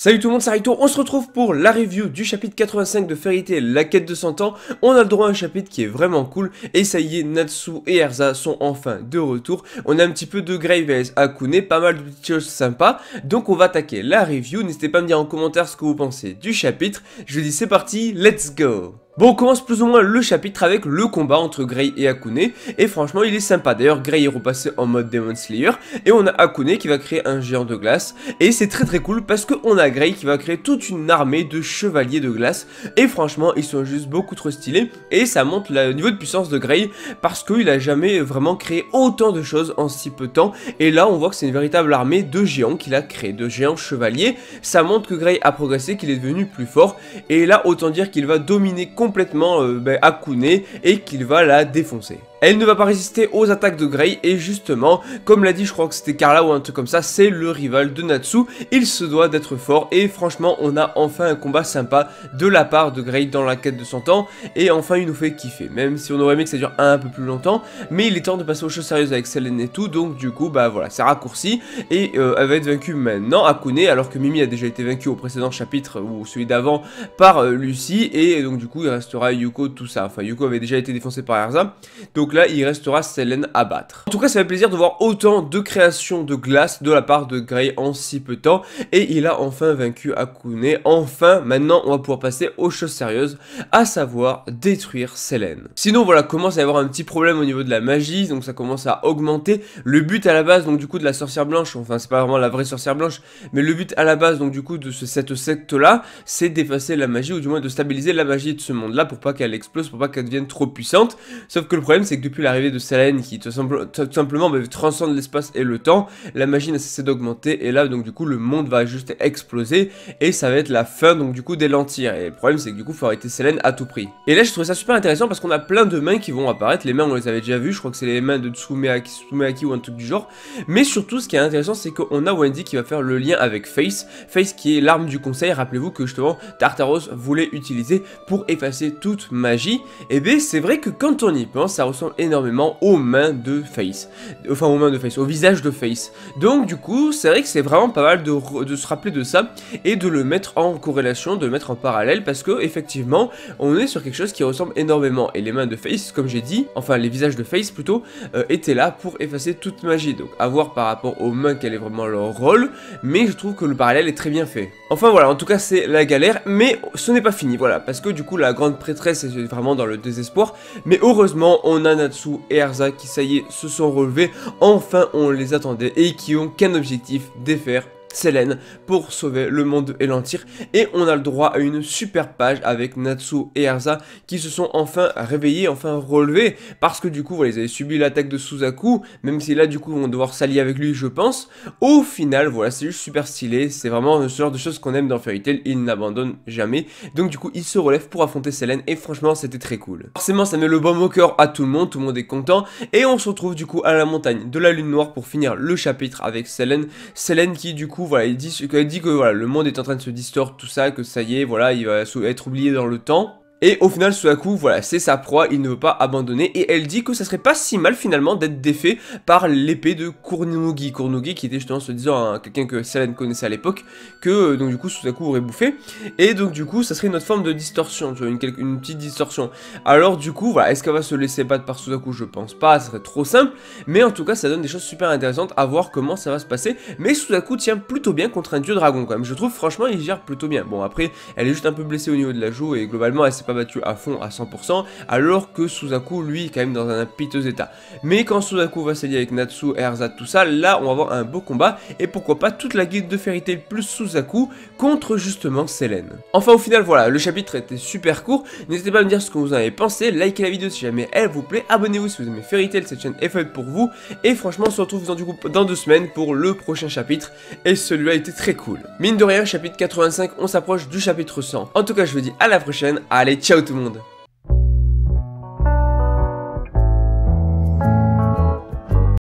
Salut tout le monde, c'est Rito, on se retrouve pour la review du chapitre 85 de Fairy Tail, la quête de 100 ans. On a le droit à un chapitre qui est vraiment cool, et ça y est, Natsu et Erza sont enfin de retour. On a un petit peu de Grey vs Akune, pas mal de petites choses sympas, donc on va attaquer la review. N'hésitez pas à me dire en commentaire ce que vous pensez du chapitre. Je vous dis c'est parti, let's go. Bon, on commence plus ou moins le chapitre avec le combat entre Grey et Akune, et franchement il est sympa. D'ailleurs Grey est repassé en mode Demon Slayer, et on a Akune qui va créer un géant de glace, et c'est très cool parce qu'on a Grey qui va créer toute une armée de chevaliers de glace, et franchement ils sont juste beaucoup trop stylés, et ça montre le niveau de puissance de Grey, parce qu'il a jamais vraiment créé autant de choses en si peu de temps, et là on voit que c'est une véritable armée de géants qu'il a créé, de géants chevaliers. Ça montre que Grey a progressé, qu'il est devenu plus fort, et là autant dire qu'il va dominer complètement Akune et qu'il va la défoncer. Elle ne va pas résister aux attaques de Grey et justement, comme l'a dit, je crois que c'était Carla ou un truc comme ça, c'est le rival de Natsu, il se doit d'être fort et franchement on a enfin un combat sympa de la part de Grey dans la quête de 100 ans et enfin il nous fait kiffer, même si on aurait aimé que ça dure un peu plus longtemps, mais il est temps de passer aux choses sérieuses avec Selene et tout, donc du coup bah voilà, c'est raccourci et elle va être vaincue maintenant, Akune, alors que Mimi a déjà été vaincue au précédent chapitre ou celui d'avant par Lucy et donc du coup il restera Yuko, tout ça, enfin Yuko avait déjà été défoncé par Erza, donc là il restera Selene à battre. En tout cas ça fait plaisir de voir autant de créations de glace de la part de Grey en si peu de temps, et il a enfin vaincu Akune. Enfin maintenant on va pouvoir passer aux choses sérieuses, à savoir détruire Selene. Sinon voilà, commence à y avoir un petit problème au niveau de la magie, donc ça commence à augmenter. Le but à la base donc du coup de la sorcière blanche, enfin c'est pas vraiment la vraie sorcière blanche, mais le but à la base donc du coup de cette secte là, c'est d'effacer la magie, ou du moins de stabiliser la magie de ce monde là pour pas qu'elle explose, pour pas qu'elle devienne trop puissante. Sauf que le problème c'est que depuis l'arrivée de Selene qui tout simplement transcende l'espace et le temps, la magie n'a cessé d'augmenter et là donc du coup le monde va juste exploser et ça va être la fin donc du coup des lentilles. Et le problème c'est que du coup faut arrêter Selene à tout prix. Et là je trouve ça super intéressant parce qu'on a plein de mains qui vont apparaître. Les mains on les avait déjà vues, je crois que c'est les mains de Tsumeaki ou un truc du genre. Mais surtout ce qui est intéressant c'est qu'on a Wendy qui va faire le lien avec Face qui est l'arme du conseil. Rappelez-vous que justement Tartaros voulait utiliser pour effacer toute magie. Et bien c'est vrai que quand on y pense ça ressemble énormément aux mains de Face, enfin aux mains de Face, au visage de Face. Donc du coup c'est vrai que c'est vraiment pas mal de se rappeler de ça et de le mettre en corrélation, de le mettre en parallèle, parce que effectivement on est sur quelque chose qui ressemble énormément, et les mains de Face comme j'ai dit, enfin les visages de Face plutôt, étaient là pour effacer toute magie. Donc à voir par rapport aux mains quel est vraiment leur rôle, mais je trouve que le parallèle est très bien fait. Enfin voilà, en tout cas c'est la galère, mais ce n'est pas fini, voilà, parce que du coup la grande prêtresse est vraiment dans le désespoir, mais heureusement on a Natsu et Erza qui ça y est se sont relevés, enfin on les attendait, et qui ont qu'un objectif, défaire Selene pour sauver le monde de Elantyr. Et on a le droit à une super page avec Natsu et Erza qui se sont enfin réveillés, enfin relevés, parce que du coup voilà, ils avaient subi l'attaque de Suzaku, même si là du coup on va devoir s'allier avec lui je pense. Au final voilà, c'est juste super stylé, c'est vraiment ce genre de choses qu'on aime dans Fairy Tail, il n'abandonne jamais, donc du coup il se relève pour affronter Selene et franchement c'était très cool. Forcément ça met le baume au cœur à tout le monde est content, et on se retrouve du coup à la montagne de la lune noire pour finir le chapitre avec Selene qui du coup voilà, elle dit que voilà, le monde est en train de se distordre, tout ça, que ça y est, voilà, il va être oublié dans le temps. Et au final, Suzaku, voilà, c'est sa proie, il ne veut pas abandonner, et elle dit que ça serait pas si mal finalement d'être défait par l'épée de Kunogi, qui était justement se disant à quelqu'un que Selene connaissait à l'époque, que donc du coup Suzaku aurait bouffé, et donc du coup ça serait une autre forme de distorsion, tu vois, une petite distorsion. Alors du coup, voilà, est-ce qu'elle va se laisser battre par Suzaku? Je pense pas, ça serait trop simple, mais en tout cas ça donne des choses super intéressantes à voir comment ça va se passer, mais Suzaku tient plutôt bien contre un dieu dragon quand même, je trouve franchement il gère plutôt bien. Bon après, elle est juste un peu blessée au niveau de la joue, et globalement elle s'est pas battu à fond à 100%, alors que Suzaku lui est quand même dans un piteux état. Mais quand Suzaku va s'allier avec Natsu, Erza, tout ça, là on va avoir un beau combat, et pourquoi pas toute la guilde de Fairy Tail plus Suzaku contre justement Selene. Enfin au final voilà, le chapitre était super court, n'hésitez pas à me dire ce que vous en avez pensé, likez la vidéo si jamais elle vous plaît, abonnez-vous si vous aimez Fairy Tail, cette chaîne est faite pour vous, et franchement on se retrouve dans 2 semaines pour le prochain chapitre, et celui-là était très cool. Mine de rien, chapitre 85, on s'approche du chapitre 100. En tout cas je vous dis à la prochaine, allez ciao tout le monde.